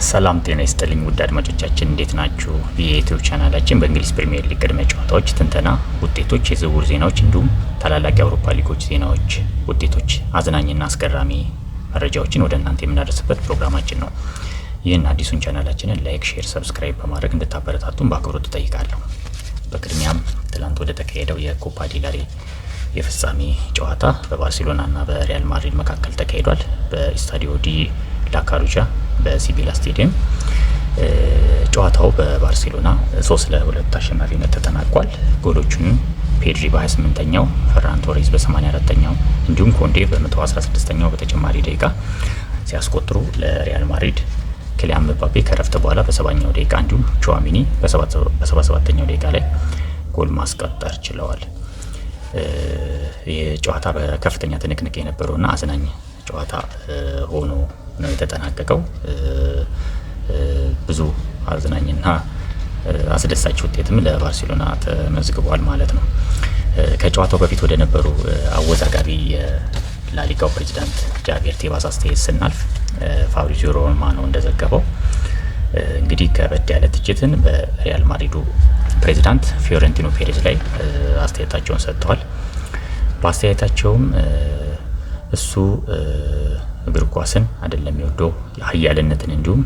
ሰላም ጤና ይስጥልኝ ውድ አድማጮቻችን እንዴት ናችሁ? የዩቲዩብ ቻናላችን በእንግሊዝ ፕሪሚየር ሊግ ቅድመ ጨዋታዎች ትንተና፣ ውጤቶች፣ የዝውውር ዜናዎች እንዲሁም ታላላቅ የአውሮፓ ሊጎች ዜናዎች፣ ውጤቶች፣ አዝናኝና አስገራሚ መረጃዎችን ወደ እናንተ የምናደርስበት ፕሮግራማችን ነው። ይህን አዲሱን ቻናላችንን ላይክ፣ ሼር፣ ሰብስክራይብ በማድረግ እንድታበረታቱን በአክብሮት እጠይቃለሁ። በቅድሚያም ትላንት ወደ ተካሄደው የኮፓ ዴል ሬይ የፍጻሜ ጨዋታ በባርሴሎና እና በሪያል ማድሪድ መካከል ተካሂዷል። በኢስታዲዮ ዲ ላ ካሩጃ በሲቢላ ስቴዲየም ጨዋታው በባርሴሎና 3-2 አሸናፊነት ተጠናቋል። ጎሎቹን ፔድሪ በ28ኛው፣ ፈራን ቶሬስ በ84ኛው እንዲሁም ኮንዴ በ116ኛው በተጨማሪ ደቂቃ ሲያስቆጥሩ ለሪያል ማድሪድ ኪሊያን ምባፔ ከረፍት በኋላ በ70ኛው ደቂቃ እንዲሁም ቹዋሚኒ በ77ኛው ደቂቃ ላይ ጎል ማስቆጠር ችለዋል። ይህ ጨዋታ በከፍተኛ ትንቅንቅ የነበረውና አዝናኝ ጨዋታ ሆኖ ነው የተጠናቀቀው። ብዙ አዝናኝና አስደሳች ውጤትም ለባርሴሎና ተመዝግቧል ማለት ነው። ከጨዋታው በፊት ወደ ነበሩ አወዛጋቢ የላሊጋው ፕሬዚዳንት ጃቪየር ቴባስ አስተያየት ስናልፍ ፋብሪዚዮ ሮማኖ እንደዘገበው እንግዲህ ከበድ ያለ ትችትን በሪያል ማድሪዱ ፕሬዚዳንት ፊዮሬንቲኖ ፔሬዝ ላይ አስተያየታቸውን ሰጥተዋል። በአስተያየታቸውም እሱ እግር ኳስን አይደለም የሚወደው ኃያልነትን እንዲሁም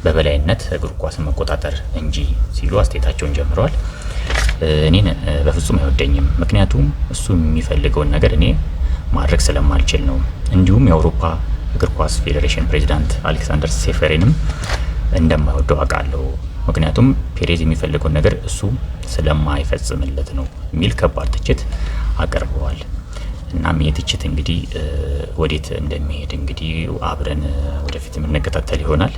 በበላይነት እግር ኳስን መቆጣጠር እንጂ ሲሉ አስተያየታቸውን ጀምረዋል። እኔን በፍጹም አይወደኝም፣ ምክንያቱም እሱ የሚፈልገውን ነገር እኔ ማድረግ ስለማልችል ነው። እንዲሁም የአውሮፓ እግር ኳስ ፌዴሬሽን ፕሬዚዳንት አሌክሳንደር ሴፌሪንም እንደማይወደው አውቃለሁ፣ ምክንያቱም ፔሬዝ የሚፈልገውን ነገር እሱ ስለማይፈጽምለት ነው የሚል ከባድ ትችት አቀርበዋል። እናም ይህ ትችት እንግዲህ ወዴት እንደሚሄድ እንግዲህ አብረን ወደፊት የምንከታተል ይሆናል።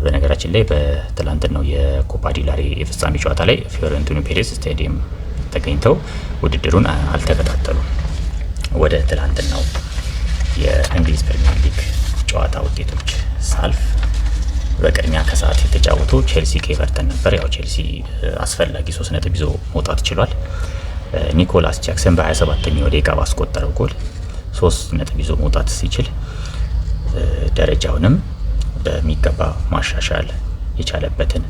በነገራችን ላይ በትላንትናው የኮፓ ዴል ሬይ የፍጻሜ ጨዋታ ላይ ፊዮሬንቲኖ ፔሬዝ ስታዲየም ተገኝተው ውድድሩን አልተከታተሉም። ወደ ትላንትናው የእንግሊዝ ፕሪሚየር ሊግ ጨዋታ ውጤቶች ሳልፍ በቅድሚያ ከሰዓት የተጫወቱ ቼልሲ ከኤቨርተን ነበር። ያው ቼልሲ አስፈላጊ 3 ነጥብ ይዞ መውጣት ችሏል። ኒኮላስ ጃክሰን በ27ኛው ደቂቃ ባስቆጠረው ጎል 3 ነጥብ ይዞ መውጣት ሲችል ደረጃውንም በሚገባ ማሻሻል የቻለበትን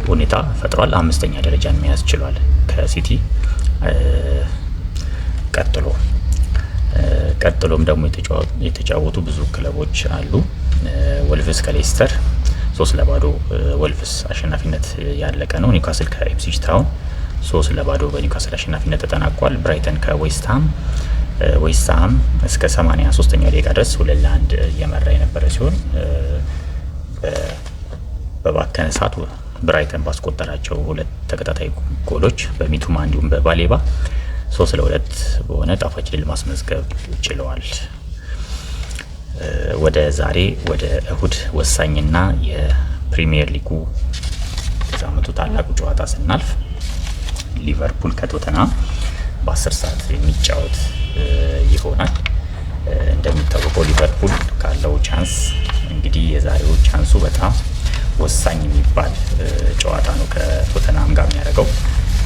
ሁኔታ ፈጥሯል። 5ኛ ደረጃን መያዝ ችሏል ከሲቲ ቀጥሎም ደግሞ የተጫወቱ ብዙ ክለቦች አሉ። ወልቭስ ከሌስተር 3-0 ወልቭስ አሸናፊነት ያለቀ ነው። ኒውካስል ከኢፕስዊች ታውን 3-0 በኒውካስል አሸናፊነት ተጠናቋል። ብራይተን ከዌስትሃም እስከ 83ኛው ደቂቃ ድረስ 2-1 እየመራ የነበረ ሲሆን በባከነ ሰዓት ብራይተን ባስቆጠራቸው 2 ተከታታይ ጎሎች በሚቱማ እንዲሁም በባሌባ 3-2 በሆነ ጣፋጭ ድል ማስመዝገብ ችለዋል። ወደ ዛሬ ወደ እሁድ ወሳኝና የፕሪሚየር ሊጉ የሳምንቱ ታላቁ ጨዋታ ስናልፍ ሊቨርፑል ከቶተንሃም በ10 ሰዓት የሚጫወት ይሆናል። እንደሚታወቀው ሊቨርፑል ካለው ቻንስ እንግዲህ የዛሬው ቻንሱ በጣም ወሳኝ የሚባል ጨዋታ ነው ከቶተንሃም ጋር የሚያደርገው።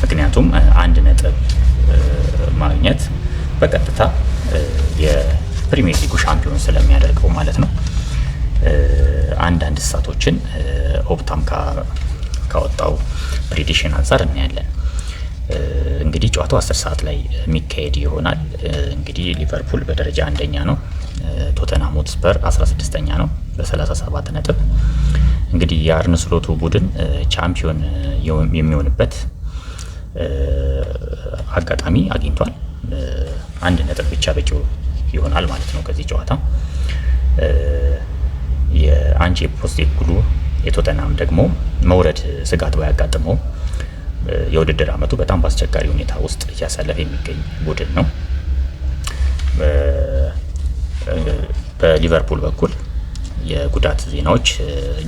ምክንያቱም 1 ነጥብ ማግኘት በቀጥታ የፕሪሚየር ሊጉ ሻምፒዮን ስለሚያደርገው ማለት ነው። አንዳንድ እሳቶችን ኦፕታም ካወጣው ፕሬዲክሽን አንጻር እናያለን። እንግዲህ ጨዋታው 10 ሰዓት ላይ የሚካሄድ ይሆናል። እንግዲህ ሊቨርፑል በደረጃ 1ኛ ነው። ቶተንሃም ሆትስፐር 16ኛ ነው በ37 ነጥብ። እንግዲህ የአርነ ስሎቱ ቡድን ቻምፒዮን የሚሆንበት አጋጣሚ አግኝቷል። 1 ነጥብ ብቻ በቂው ይሆናል ማለት ነው ከዚህ ጨዋታ። የአንቼ ፖስቴኮግሉ የቶተንሃም ደግሞ መውረድ ስጋት ባያጋጥመው የውድድር ዓመቱ በጣም በአስቸጋሪ ሁኔታ ውስጥ እያሳለፈ የሚገኝ ቡድን ነው። በሊቨርፑል በኩል የጉዳት ዜናዎች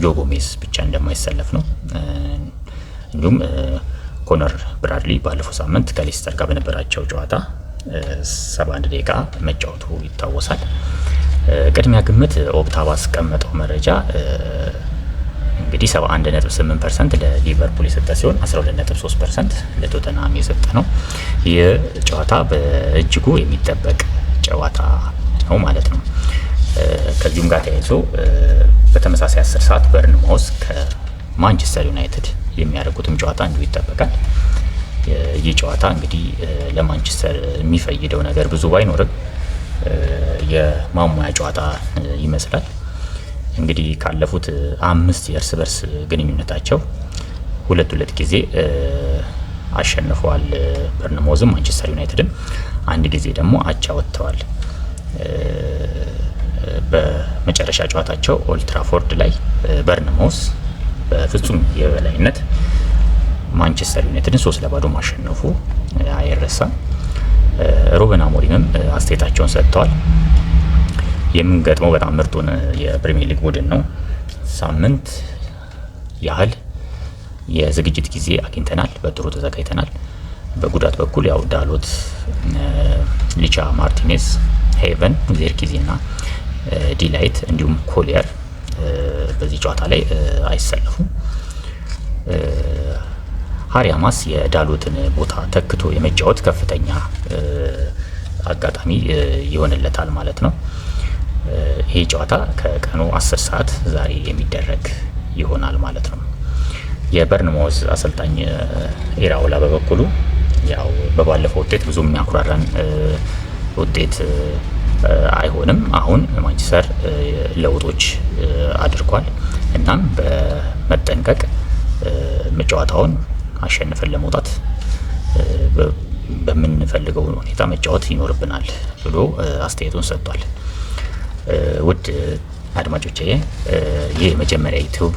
ጆ ጎሜዝ ብቻ እንደማይሰለፍ ነው። እንዲሁም ኮነር ብራድሊ ባለፈው ሳምንት ከሌስተር ጋር በነበራቸው ጨዋታ 71 ደቂቃ መጫወቱ ይታወሳል። ቅድሚያ ግምት ኦፕታ ባስቀመጠው መረጃ እንግዲህ 71.8% ለሊቨርፑል የሰጠ ሲሆን 12.3% ለቶተንሃም የሰጠ ነው። ይህ ጨዋታ በእጅጉ የሚጠበቅ ጨዋታ ነው ማለት ነው። ከዚሁም ከዚሁም ጋር ተያይዞ በተመሳሳይ 10 ሰዓት በርንማውዝ ከማንቸስተር ዩናይትድ የሚያደርጉትም ጨዋታ እንዲሁ ይጠበቃል። ይህ ጨዋታ እንግዲህ ለማንቸስተር የሚፈይደው ነገር ብዙ ባይኖርም የማሟያ ጨዋታ ይመስላል። እንግዲህ ካለፉት 5 የእርስ በርስ ግንኙነታቸው 2 ጊዜ አሸንፈዋል በርንማውዝም ማንቸስተር ዩናይትድም፣ 1 ጊዜ ደግሞ አቻ ወጥተዋል። በመጨረሻ ጨዋታቸው ኦልድ ትራፎርድ ላይ በርንማውዝ በፍጹም የበላይነት ማንቸስተር ዩናይትድን 3-0 ማሸነፉ አይረሳም። ሩበን አሞሪምም አስተያየታቸውን ሰጥተዋል። የምንገጥመው በጣም ምርጡን የፕሪሚየር ሊግ ቡድን ነው። ሳምንት ያህል የዝግጅት ጊዜ አግኝተናል፣ በጥሩ ተዘጋጅተናል። በጉዳት በኩል ያው ዳሎት፣ ሊቻ ማርቲኔዝ፣ ሄቨን፣ ዜርኪዚና ዲላይት እንዲሁም ኮሊየር በዚህ ጨዋታ ላይ አይሰለፉም። ሃሪያማስ የዳሎትን ቦታ ተክቶ የመጫወት ከፍተኛ አጋጣሚ ይሆንለታል ማለት ነው። ይሄ ጨዋታ ከቀኑ 10 ሰዓት ዛሬ የሚደረግ ይሆናል ማለት ነው። የበርንማውዝ አሰልጣኝ ኢራኦላ በበኩሉ ያው በባለፈው ውጤት ብዙ የሚያኩራራን ውጤት አይሆንም። አሁን ማንቸስተር ለውጦች አድርጓል። እናም በመጠንቀቅ ጨዋታውን አሸንፈን ለመውጣት በምንፈልገው ሁኔታ መጫወት ይኖርብናል ብሎ አስተያየቱን ሰጥቷል። ውድ አድማጮቼ ይህ የመጀመሪያ ዩቲዩብ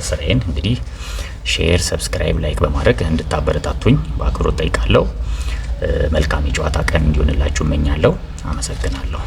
ስራዬን እንግዲህ ሼር፣ ሰብስክራይብ፣ ላይክ በማድረግ እንድታበረታቱኝ በአክብሮት ጠይቃለሁ። መልካም የጨዋታ ቀን እንዲሆንላችሁ እመኛለሁ። አመሰግናለሁ።